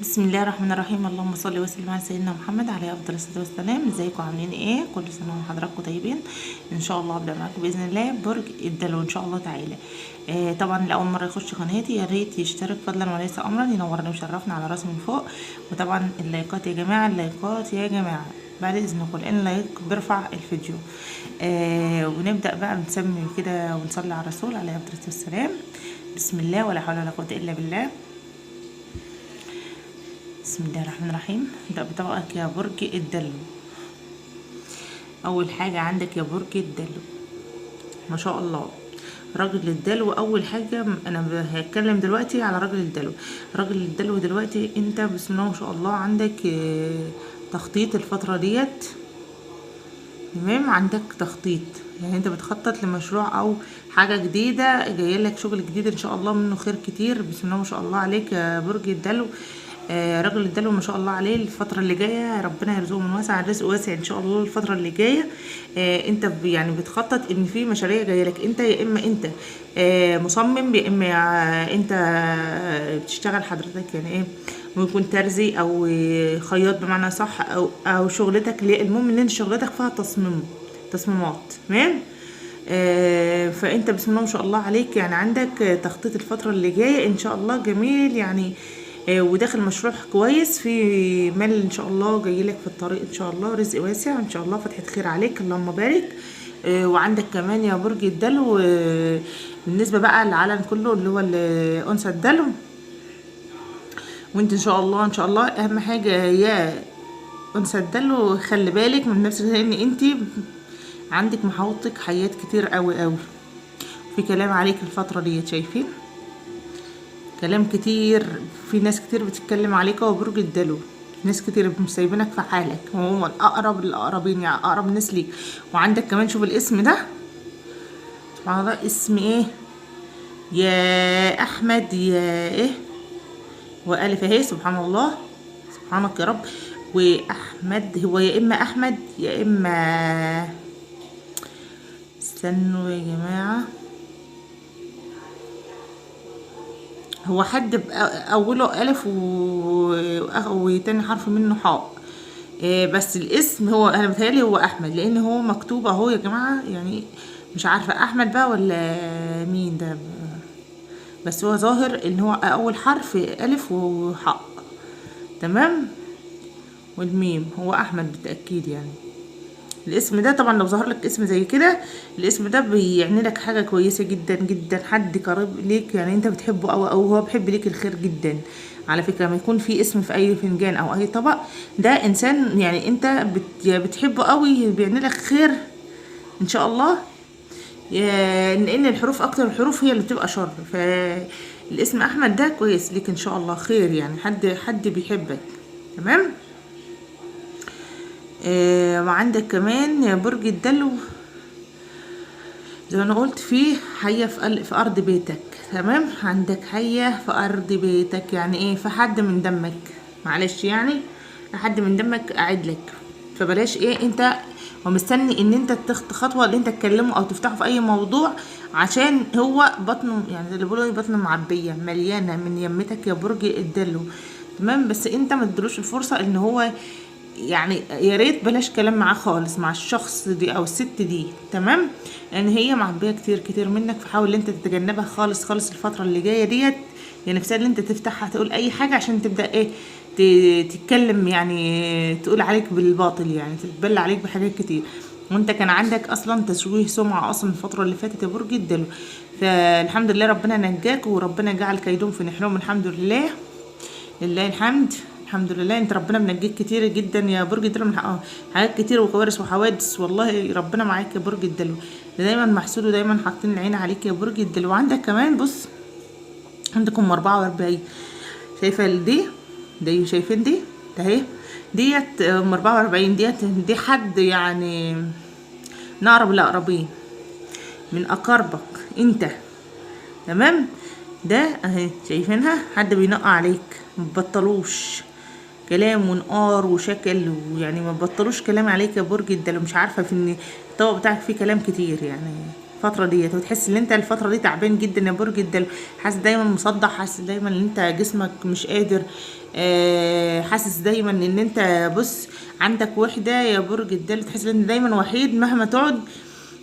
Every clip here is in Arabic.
بسم الله الرحمن الرحيم. اللهم صل وسلم على سيدنا محمد عليه افضل الصلاه والسلام. ازيكم عاملين ايه؟ كل سنه وحضراتكم طيبين. ان شاء الله ابدا معاكم باذن الله برج الدلو ان شاء الله تعالى. طبعا لاول مره يخش قناتي يا ريت يشترك فضلا وليس امرا، ينورنا ويشرفنا على راسي من فوق. وطبعا اللايكات يا جماعه، اللايكات يا جماعه بعد اذنكم، لان اللايك بيرفع الفيديو. ونبدا بقى نسمي كده ونصلي على الرسول عليه افضل الصلاه والسلام. بسم الله ولا حول ولا قوه الا بالله. بسم الله الرحمن الرحيم. ابدأ بطبقك يا برج الدلو. اول حاجة عندك يا برج الدلو ما شاء الله راجل الدلو. اول حاجة انا هتكلم دلوقتي على راجل الدلو. راجل الدلو دلوقتي انت بسم الله ما شاء الله عندك تخطيط الفترة ديت. تمام، عندك تخطيط، يعني انت بتخطط لمشروع او حاجة جديدة، جايلك شغل جديد ان شاء الله منه خير كتير. بسم الله ما شاء الله عليك يا برج الدلو. راجل الدلو ما شاء الله عليه الفترة اللي جاية ربنا يرزقه من واسع، الرزق واسع ان شاء الله الفترة اللي جاية. انت يعني بتخطط ان في مشاريع جايه لك، انت يا اما انت مصمم، يا اما انت بتشتغل حضرتك يعني ايه، ممكن ترزي او خياط بمعنى صح، او شغلتك المهم ان انت شغلتك فيها تصميمات. تمام. فانت بسم الله ما شاء الله عليك يعني عندك تخطيط الفترة اللي جاية ان شاء الله جميل يعني. وداخل مشروع كويس، في مال ان شاء الله جاي لك في الطريق ان شاء الله، رزق واسع ان شاء الله، فتحة خير عليك اللهم بارك. وعندك كمان يا برج الدلو بالنسبة بقى للعالم كله اللي هو انثى الدلو، وانت ان شاء الله ان شاء الله اهم حاجة يا انثى الدلو خلي بالك من نفسك، لان انت عندك محاوطك حيات كتير قوي قوي، في كلام عليك الفترة دي شايفين كلام كتير، في ناس كتير بتتكلم عليك. وبرج الدلو ناس كتير مش سايبينك في حالك، عموما اقرب الاقربين يعني اقرب ناس ليك. وعندك كمان شوف الاسم ده سبحان الله، اسم ايه يا احمد يا ايه والف اهي سبحان الله، سبحانك يا رب. واحمد هو يا اما احمد يا اما، استنوا يا جماعه، هو حد اوله الف وتاني حرف منه حاء. بس الاسم هو انا متهيألي هو احمد، لان هو مكتوب اهو يا جماعه، يعني مش عارفه احمد بقى ولا مين ده، بس هو ظاهر ان هو اول حرف الف وحاء. تمام. والميم هو احمد بالتاكيد يعني. الاسم ده طبعا لو ظهر لك اسم زي كده، الاسم ده بيعني لك حاجه كويسه جدا جدا، حد قريب ليك يعني انت بتحبه او هو بيحب ليك الخير جدا. على فكره لما يكون في اسم في اي فنجان او اي طبق، ده انسان يعني انت بتحبه قوي، بيعني لك خير ان شاء الله. لان الحروف اكتر الحروف هي اللي بتبقى شر، فالاسم احمد ده كويس ليك ان شاء الله خير، يعني حد بيحبك. تمام. وعندك كمان يا برج الدلو زي ما انا قلت في حية في ارض بيتك. تمام، عندك حية في ارض بيتك، يعني ايه، في حد من دمك، معلش يعني حد من دمك قاعد لك، فبلاش ايه انت ومستني ان انت تاخد خطوه اللي انت تكلمه او تفتحه في اي موضوع، عشان هو بطنه يعني اللي بيقولوا بطنه معبيه مليانه من يمتك يا برج الدلو. تمام، بس انت ما تدلوش الفرصه ان هو يعني، يا ريت بلاش كلام معاه خالص مع الشخص دي او الست دي. تمام، لان هي معبيه كتير كتير منك، فحاول ان انت تتجنبها خالص خالص الفتره اللي جايه ديت. يعني نفسها ان انت تفتحها تقول اي حاجه عشان تبدا ايه تتكلم، يعني تقول عليك بالباطل، يعني تتبلى عليك بحاجات كتير، وانت كان عندك اصلا تشويه سمعه اصلا الفتره اللي فاتت يا برج الدلو. فالحمد لله ربنا نجاك، وربنا جعل كيدهم في نحرهم، الحمد لله لله الحمد. الحمد لله انت ربنا منجيك كتير جدا يا برج الدلو من حاجات كتير وكوارث وحوادث، والله ربنا معاك يا برج الدلو، دايما محسود ودايما حاطين العين عليك يا برج الدلو. وعندك كمان بص عندكم 44 شايفه دي شايفين دي اهي، ديت 44 دي حد يعني نقرب الاقربين من اقاربك انت. تمام، ده اهي شايفينها حد بينقع عليك، مبطلوش كلام ونقار وشكل، ويعني ما بطلوش كلام عليك يا برج الدلو. مش عارفه في ان الطبق بتاعك فيه كلام كتير، يعني الفتره ديت، وتحس ان انت الفتره دي تعبان جدا يا برج الدلو، حاسس دايما مصدع، حاسس دايما ان انت جسمك مش قادر، حاسس دايما ان انت بص عندك وحده يا برج الدلو، تحس ان انت دايما وحيد، مهما تقعد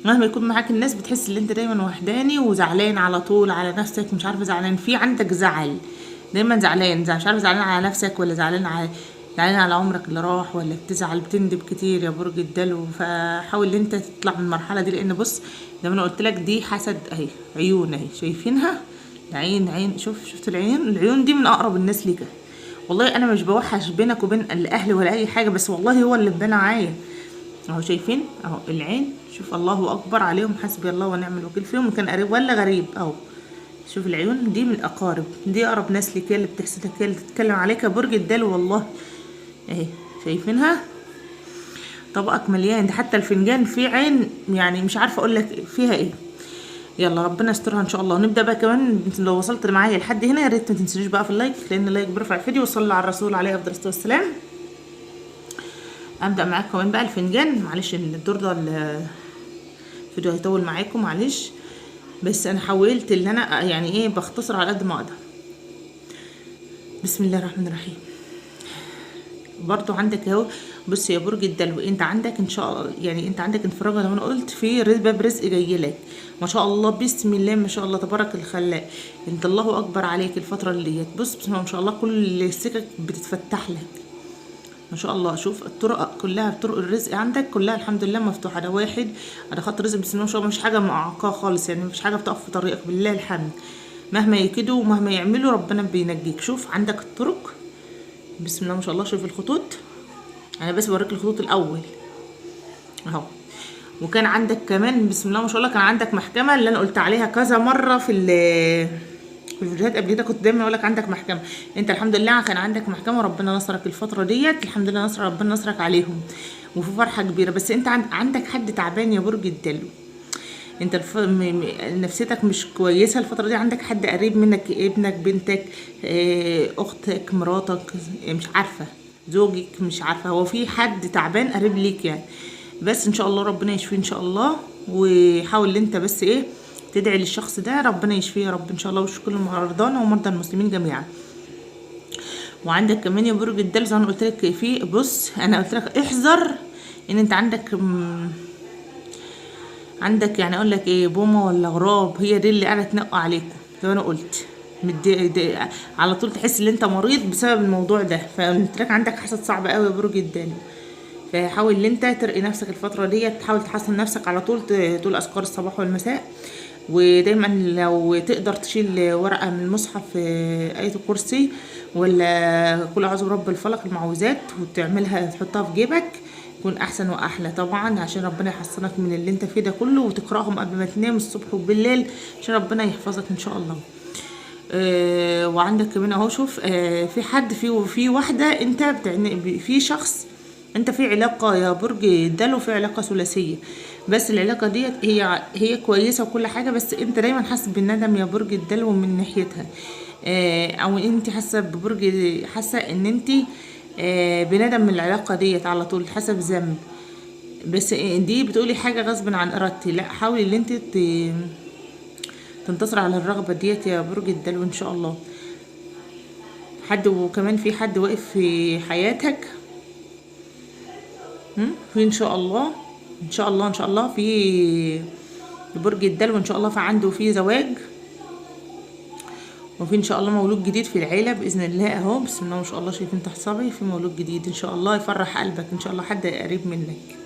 مهما يكون معاك الناس بتحس ان انت دايما وحداني وزعلان على طول على نفسك، مش عارفه زعلان في عندك زعل، دايما زعلان، مش عارفه زعلان على نفسك ولا زعلان على عمرك اللي راح، ولا بتزعل بتندب كتير يا برج الدلو. فحاول ان انت تطلع من المرحله دي، لان بص زي ما انا قلت لك دي حسد اهي، عيون اهي شايفينها، عين شفت العيون دي من اقرب الناس ليك. والله انا مش بوحش بينك وبين الاهل ولا اي حاجه، بس والله هو اللي اتبنى معايا اهو، شايفين اهو العين، شوف الله اكبر عليهم، حسبي الله ونعم الوكيل فيهم، كان قريب ولا غريب اهو. شوف العيون دي من الاقارب، دي اقرب ناس ليك، هي اللي بتحسدك، هي اللي تتكلم عليك يا برج الدلو والله اهي، شايفينها طبقك مليان، ده حتى الفنجان فيه عين، يعني مش عارفه اقول لك فيها ايه. يلا ربنا يسترها ان شاء الله. ونبدا بقى كمان، لو وصلت معايا لحد هنا يا ريت ما تنسونيش بقى في اللايك، لان اللايك بيرفع الفيديو، وصلي على الرسول عليه افضل الصلاه والسلام. ابدا معاكم كمان بقى الفنجان، معلش الدور ده الفيديو هيطول معاكم معلش، بس انا حاولت ان انا يعني ايه بختصر على قد ما اقدر. بسم الله الرحمن الرحيم. برضو عندك اهو، بص يا برج الدلو، انت عندك ان شاء الله يعني انت عندك انفراجه زي ما انا قلت، في باب رزق جاي لك ما شاء الله، بسم الله ما شاء الله تبارك الخلاق، انت الله اكبر عليك الفتره اللي ديت، بص بسم الله ما شاء الله كل السكك بتتفتح لك ما شاء الله. شوف الطرق كلها، طرق الرزق عندك كلها الحمد لله مفتوحه، ده واحد على خط رزق بسم الله ما شاء الله، مش حاجه معاقاه خالص، يعني مفيش حاجه بتقف في طريقك بالله الحمد، مهما يكدوا ومهما يعملوا ربنا بينجيك. شوف عندك الطرق بسم الله ما شاء الله، شوف الخطوط، انا بس بوريك الخطوط الاول اهو. وكان عندك كمان بسم الله ما شاء الله، كان عندك محكمه اللي انا قلت عليها كذا مره في الفيديوهات قبل كده، كنت دايما اقول لك عندك محكمه، انت الحمد لله كان عندك محكمه وربنا نصرك الفتره ديت، الحمد لله ربنا نصرك عليهم، وفي فرحه كبيره. بس انت عندك حد تعبان يا برج الدلو، انت نفسيتك مش كويسه الفتره دي، عندك حد قريب منك، ابنك بنتك اختك مراتك مش عارفه زوجك مش عارفه، هو في حد تعبان قريب ليك يعني، بس ان شاء الله ربنا يشفيه ان شاء الله. وحاول ان انت بس ايه تدعي للشخص ده ربنا يشفيه يا رب ان شاء الله، ويشفي كل مرضانا ومرضى المسلمين جميعا. وعندك كمان يا برج الدلو زي ما قلت لك، في بص انا قلت لك احذر ان انت عندك يعني اقول لك ايه بومه ولا غراب، هي دي اللي قاعده تنقى عليكم زي ما انا قلت، على طول تحس ان انت مريض بسبب الموضوع ده، فقلت لك عندك حسد صعب قوي يا برج الدلو، فحاول ان انت ترقي نفسك الفتره دي، تحاول تحسن نفسك على طول، تقول اذكار الصباح والمساء، ودايما لو تقدر تشيل ورقه من المصحف آية الكرسي ولا قل اعوذ برب الفلق المعوذات، وتعملها تحطها في جيبك، يكون احسن واحلى طبعا، عشان ربنا يحصنك من اللي انت فيه ده كله، وتقراهم قبل ما تنام الصبح وبالليل عشان ربنا يحفظك ان شاء الله. وعندك كمان اهو شوف في حد في واحده انت في شخص انت في علاقه يا برج الدلو، في علاقه ثلاثيه، بس العلاقه ديت هي كويسه وكل حاجه، بس انت دايما حاسس بالندم يا برج الدلو من ناحيتها، او انت حاسه ان انت بندم من العلاقه ديت على طول، حاسه بذنب، بس دي بتقولي حاجه غصب عن ارادتي، لا حاولي ان انت تنتصر على الرغبه ديت يا برج الدلو ان شاء الله. وكمان في حد واقف في حياتك في ان شاء الله في برج الدلو ان شاء الله، فعنده في زواج، وفي ان شاء الله مولود جديد في العيله باذن الله اهو، بسم الله ما شاء الله، شايفين تحت صبعي في مولود جديد ان شاء الله يفرح قلبك ان شاء الله، حد قريب منك.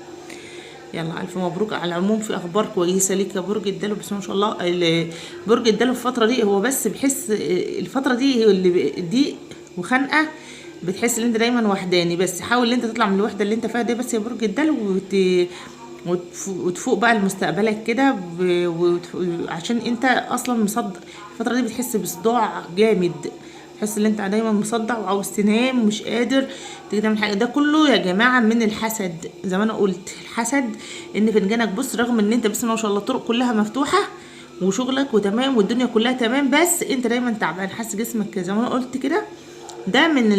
يلا الف مبروك. على العموم في اخبار كويسه ليك يا برج الدلو، بس ما شاء الله برج الدلو في الفتره دي هو بس بيحس الفتره دي هي اللي دي وخنقه، بتحس ان انت دايما وحداني، بس حاول ان انت تطلع من الوحده اللي انت فيها دي بس يا برج الدلو، وتفوق بقى لمستقبلك كده، عشان انت اصلا مصدع الفتره دي، بتحس بصداع جامد، تحس ان انت دايما مصدع وعاوز تنام ومش قادر تيجي تعمل حاجه، ده كله يا جماعه من الحسد زي ما انا قلت، الحسد ان فنجانك بص رغم ان انت بسم الله ما شاء الله الطرق كلها مفتوحه وشغلك وتمام والدنيا كلها تمام، بس انت دايما تعبان، حاسس جسمك زي ما انا قلت كده، ده من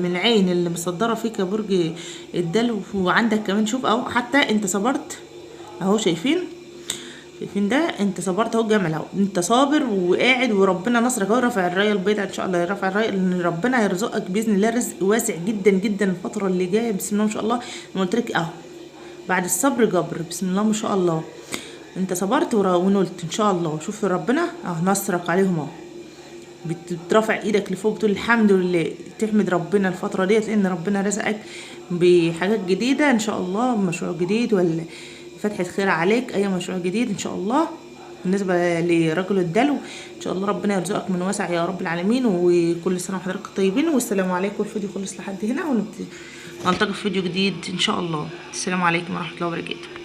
العين اللي مصدره فيك يا برج الدلو. وعندك كمان شوف اهو حتى انت صبرت اهو، شايفين ده؟ انت صبرت اهو، جمل اهو، انت صابر وقاعد وربنا نصرك اهو. رافع الرايه البيضاء ان شاء الله، رافع الرايه، لان ربنا هيرزقك باذن الله رزق واسع جدا جدا الفتره اللي جايه بسم الله ما شاء الله. انا قلت لك اهو، بعد الصبر جبر بسم الله ما شاء الله. انت صبرت ونلت ان شاء الله. شوف ربنا اهو نصرك عليهم اهو، بترفع ايدك لفوق بتقول الحمد لله، تحمد ربنا الفتره ديت لان ربنا رزقك بحاجات جديده ان شاء الله، مشروع جديد ولا فتحة خير عليك، اي مشروع جديد ان شاء الله. بالنسبه لرجل الدلو ان شاء الله ربنا يرزقك من واسع يا رب العالمين. وكل سنه وحضراتكم طيبين، والسلام عليكم. الفيديو خلص لحد هنا، ونلتقي في فيديو جديد ان شاء الله. السلام عليكم ورحمه الله وبركاته.